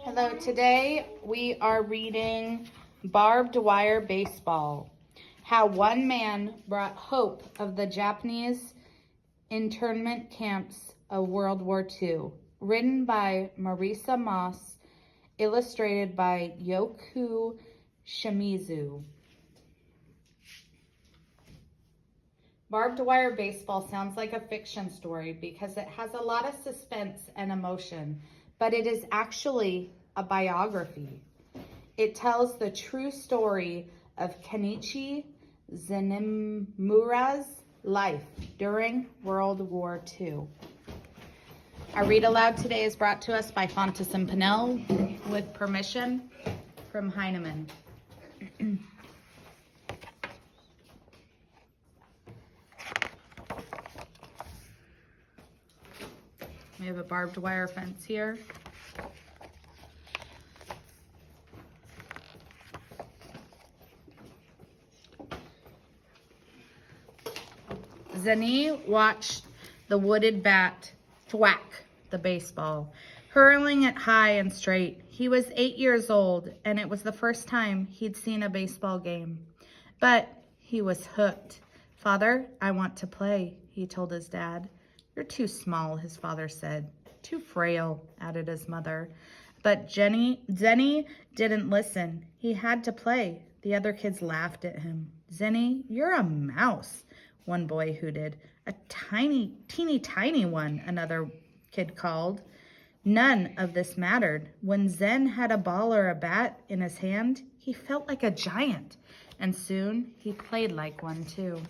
Hello, today we are reading Barbed Wire Baseball, How One Man Brought Hope of the Japanese Internment Camps of World War II, written by Marisa Moss, illustrated by Yoku Shimizu. Barbed Wire Baseball sounds like a fiction story because it has a lot of suspense and emotion, but it is actually a biography. It tells the true story of Kenichi Zenemura's life during World War II. Our read aloud today is brought to us by Fontes and Pinnell with permission from Heinemann. We have a barbed wire fence here. Zeni watched the wooded bat thwack the baseball, hurling it high and straight. He was 8 years old, and it was the first time he'd seen a baseball game. But he was hooked. "Father, I want to play," he told his dad. "You're too small," his father said. "Too frail," added his mother. But Zeni didn't listen. He had to play. The other kids laughed at him. "Zeni, you're a mouse," one boy hooted. "A teeny tiny one," another kid called. None of this mattered. When Zen had a ball or a bat in his hand, he felt like a giant, and soon he played like one too.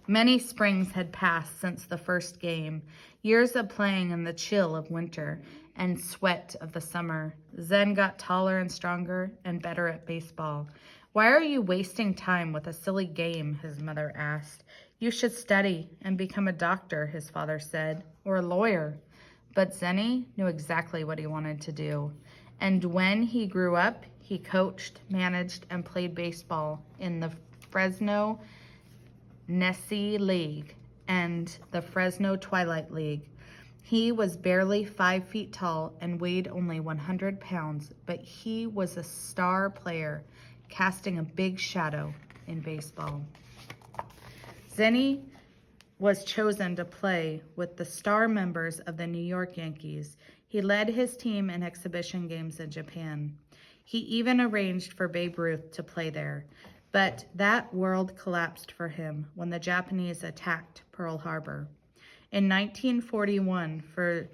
Many springs had passed since the first game, years of playing in the chill of winter and sweat of the summer. Zen got taller and stronger and better at baseball. "Why are you wasting time with a silly game?" his mother asked. "You should study and become a doctor," his father said, "or a lawyer." But Zeni knew exactly what he wanted to do. And when he grew up, he coached, managed, and played baseball in the Fresno Nessie League and the Fresno Twilight League. He was barely 5 feet tall and weighed only 100 pounds, but he was a star player, casting a big shadow in baseball. Zeni was chosen to play with the star members of the New York Yankees. He led his team in exhibition games in Japan. He even arranged for Babe Ruth to play there. But that world collapsed for him when the Japanese attacked Pearl Harbor. In 1941, for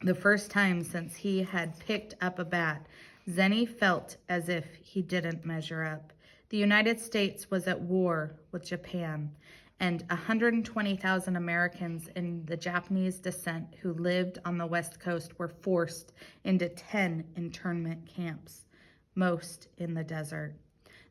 the first time since he had picked up a bat, Zeni felt as if he didn't measure up. The United States was at war with Japan, and 120,000 Americans in the Japanese descent who lived on the West Coast were forced into 10 internment camps, most in the desert.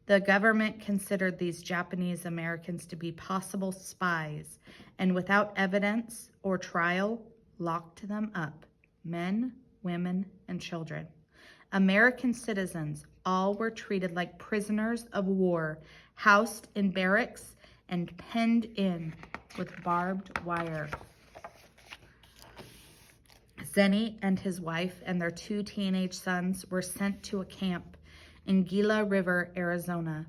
The government considered these Japanese Americans to be possible spies, and without evidence or trial, locked them up, men, women, and children. American citizens all were treated like prisoners of war, housed in barracks and penned in with barbed wire. Zeni and his wife and their 2 teenage sons were sent to a camp in Gila River, Arizona.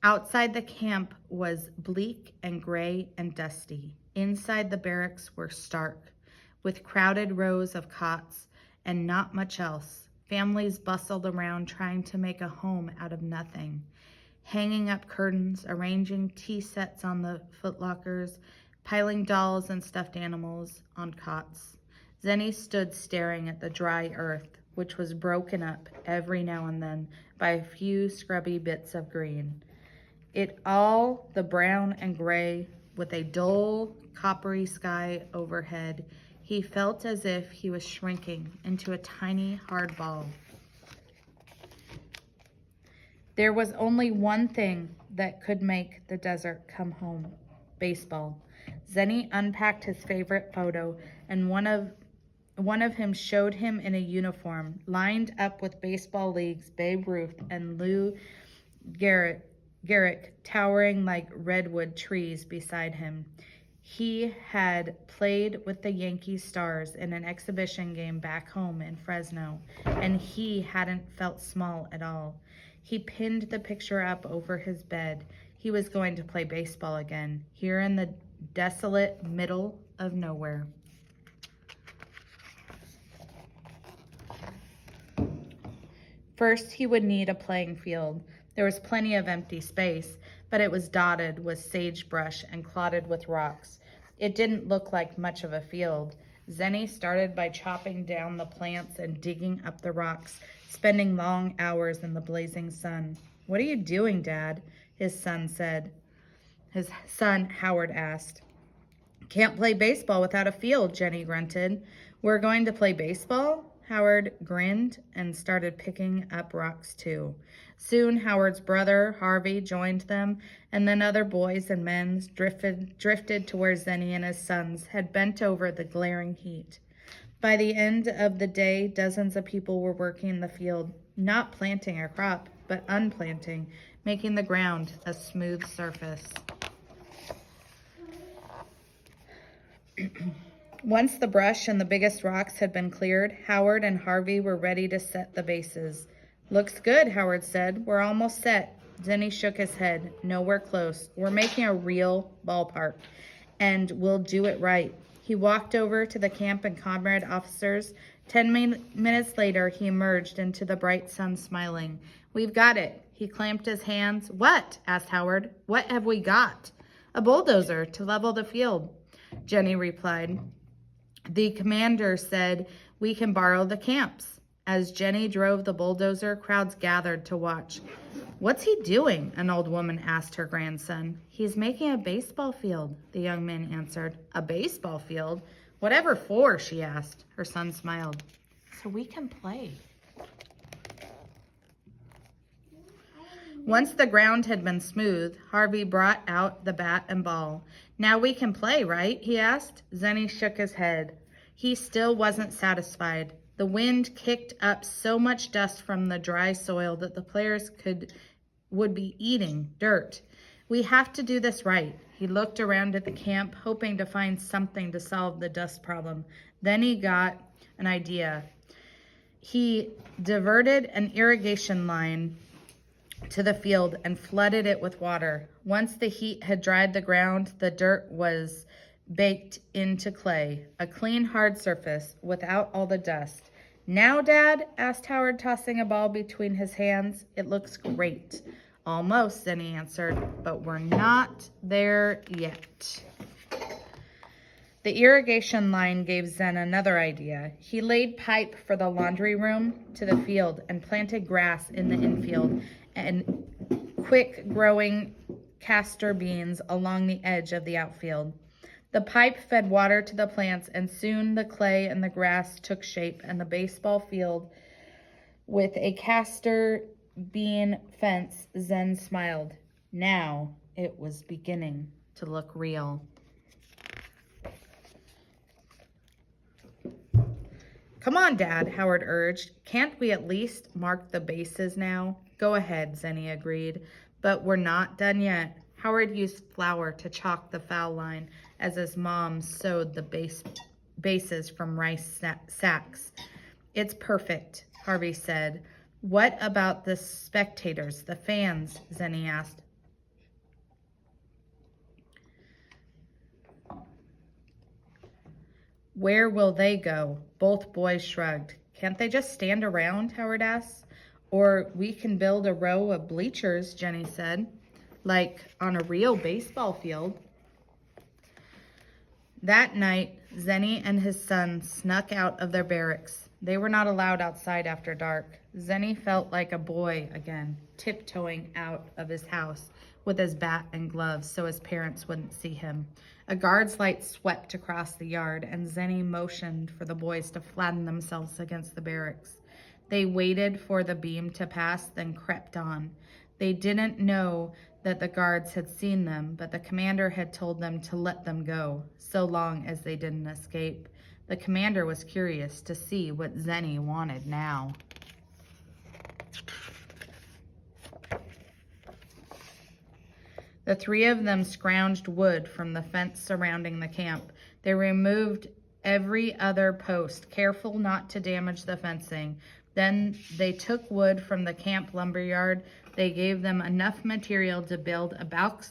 Outside the camp was bleak and gray and dusty. Inside the barracks were stark, with crowded rows of cots and not much else. Families bustled around trying to make a home out of nothing, hanging up curtains, arranging tea sets on the footlockers, piling dolls and stuffed animals on cots. Zeni stood staring at the dry earth, which was broken up every now and then by a few scrubby bits of green. It all the brown and gray with a dull, coppery sky overhead. He felt as if he was shrinking into a tiny, hard ball. There was only one thing that could make the desert come home: baseball. Zeni unpacked his favorite photo, and one of him showed him in a uniform, lined up with baseball leagues, Babe Ruth and Lou Gehrig towering like redwood trees beside him. He had played with the Yankee Stars in an exhibition game back home in Fresno, and he hadn't felt small at all. He pinned the picture up over his bed. He was going to play baseball again, here in the desolate middle of nowhere. First, he would need a playing field. There was plenty of empty space, but it was dotted with sagebrush and clotted with rocks. It didn't look like much of a field. Zenny started by chopping down the plants and digging up the rocks, spending long hours in the blazing sun. "What are you doing, Dad?" His son, Howard, asked. "Can't play baseball without a field," Jenny grunted. "We're going to play baseball?" Howard grinned and started picking up rocks too. Soon Howard's brother, Harvey, joined them, and then other boys and men drifted to where Zenny and his sons had bent over the glaring heat. By the end of the day, dozens of people were working the field, not planting a crop, but unplanting, making the ground a smooth surface. Once the brush and the biggest rocks had been cleared, Howard and Harvey were ready to set the bases. "Looks good," Howard said. "We're almost set." Zenny shook his head. "Nowhere close. We're making a real ballpark, and we'll do it right." He walked over to the camp and comrade officers. 10 minutes later, he emerged into the bright sun smiling. "We've got it." He clamped his hands. "What?" asked Howard. "What have we got?" "A bulldozer to level the field," Jenny replied. "The commander said we can borrow the camps." As Jenny drove the bulldozer, crowds gathered to watch. "What's he doing?" an old woman asked her grandson. "He's making a baseball field," the young man answered. "A baseball field? Whatever for?" she asked. Her son smiled. "So we can play." Once the ground had been smooth, Harvey brought out the bat and ball. "Now we can play, right?" he asked. Zenny shook his head. He still wasn't satisfied. The wind kicked up so much dust from the dry soil that the players would be eating dirt. "We have to do this right." He looked around at the camp, hoping to find something to solve the dust problem. Then he got an idea. He diverted an irrigation line to the field and flooded it with water. Once the heat had dried the ground, the dirt was baked into clay, a clean, hard surface without all the dust. "Now, Dad?" asked Howard, tossing a ball between his hands. "It looks great." "Almost," Zenny answered, "but we're not there yet." The irrigation line gave Zen another idea. He laid pipe for the laundry room to the field and planted grass in the infield and quick-growing castor beans along the edge of the outfield. The pipe fed water to the plants, and soon the clay and the grass took shape, and the baseball field with a castor bean fence. Zen smiled. Now it was beginning to look real. "Come on, Dad," Howard urged. "Can't we at least mark the bases now?" "Go ahead," Zenny agreed, "but we're not done yet." Howard used flour to chalk the foul line as his mom sewed the bases from rice sacks. "It's perfect," Harvey said. "What about the spectators, the fans?" Zenny asked. "Where will they go?" Both boys shrugged. "Can't they just stand around?" Howard asked. "Or we can build a row of bleachers," Jenny said. "Like on a real baseball field." That night, Zenny and his son snuck out of their barracks. They were not allowed outside after dark. Zenny felt like a boy again, tiptoeing out of his house with his bat and gloves so his parents wouldn't see him. A guard's light swept across the yard, and Zenny motioned for the boys to flatten themselves against the barracks. They waited for the beam to pass, then crept on. They didn't know that the guards had seen them, but the commander had told them to let them go, so long as they didn't escape. The commander was curious to see what Zenny wanted now. The three of them scrounged wood from the fence surrounding the camp. They removed every other post, careful not to damage the fencing. Then they took wood from the camp lumberyard. They gave them enough material to build a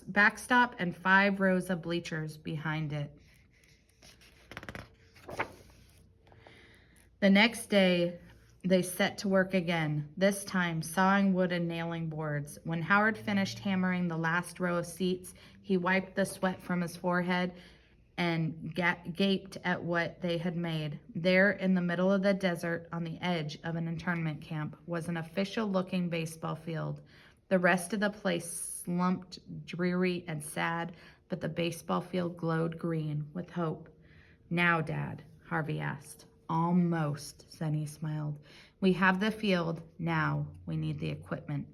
backstop and 5 rows of bleachers behind it. The next day, they set to work again, this time sawing wood and nailing boards. When Howard finished hammering the last row of seats, he wiped the sweat from his forehead and gaped at what they had made. There in the middle of the desert, on the edge of an internment camp, was an official-looking baseball field. The rest of the place slumped, dreary and sad, but the baseball field glowed green with hope. "Now, Dad," Harvey asked. "Almost," Zenny smiled. "We have the field. Now we need the equipment."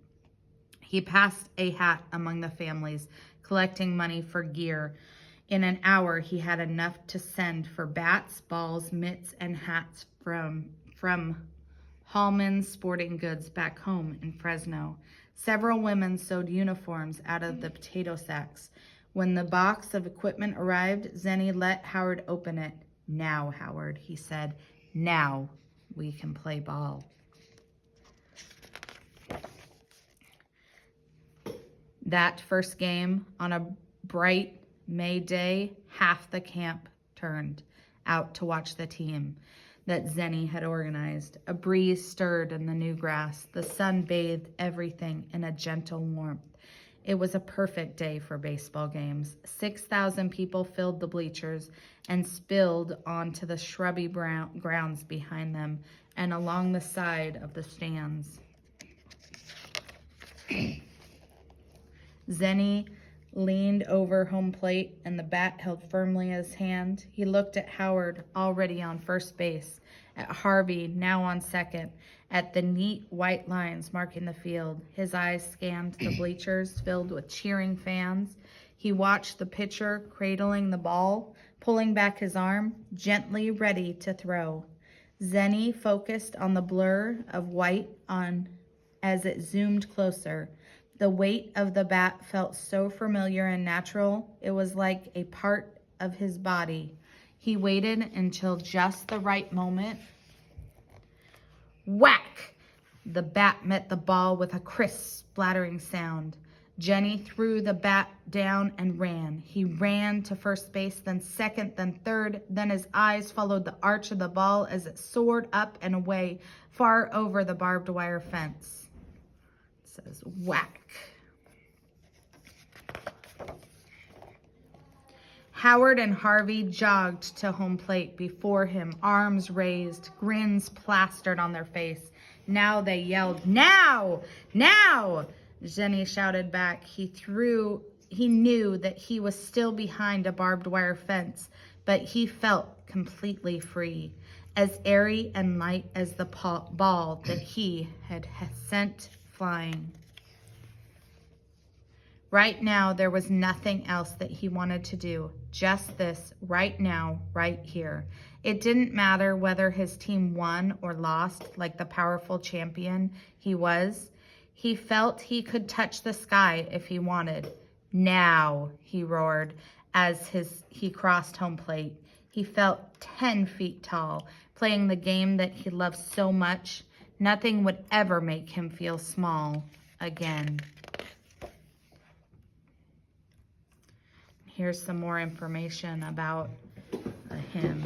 He passed a hat among the families, collecting money for gear. In an hour, he had enough to send for bats, balls, mitts, and hats from Hallman's Sporting Goods back home in Fresno. Several women sewed uniforms out of the potato sacks. When the box of equipment arrived, Zenny let Howard open it. "Now, Howard," he said, "now we can play ball." That first game, on a bright May day, half the camp turned out to watch the team that Zenny had organized. A breeze stirred in the new grass. The sun bathed everything in a gentle warmth. It was a perfect day for baseball games. 6,000 people filled the bleachers and spilled onto the shrubby grounds behind them and along the side of the stands. Zenny leaned over home plate and the bat held firmly in his hand. He looked at Howard, already on first base, at Harvey, now on second, at the neat white lines marking the field. His eyes scanned the bleachers filled with cheering fans. He watched the pitcher cradling the ball, pulling back his arm, gently ready to throw. Zenny focused on the blur of white as it zoomed closer. The weight of the bat felt so familiar and natural, it was like a part of his body. He waited until just the right moment. Whack! The bat met the ball with a crisp, splattering sound. Jenny threw the bat down and ran. He ran to first base, then second, then third. Then his eyes followed the arch of the ball as it soared up and away, far over the barbed wire fence. Says whack. Howard and Harvey jogged to home plate before him, arms raised, grins plastered on their face. Now they yelled, "Now! Now!" Jenny shouted back. He knew that he was still behind a barbed wire fence, but he felt completely free, as airy and light as the ball that he had sent flying. Right now, there was nothing else that he wanted to do. Just this, right now, right here. It didn't matter whether his team won or lost, like the powerful champion he was. He felt he could touch the sky if he wanted. "Now," he roared as he crossed home plate. He felt 10 feet tall, playing the game that he loved so much. Nothing would ever make him feel small again. Here's some more information about him.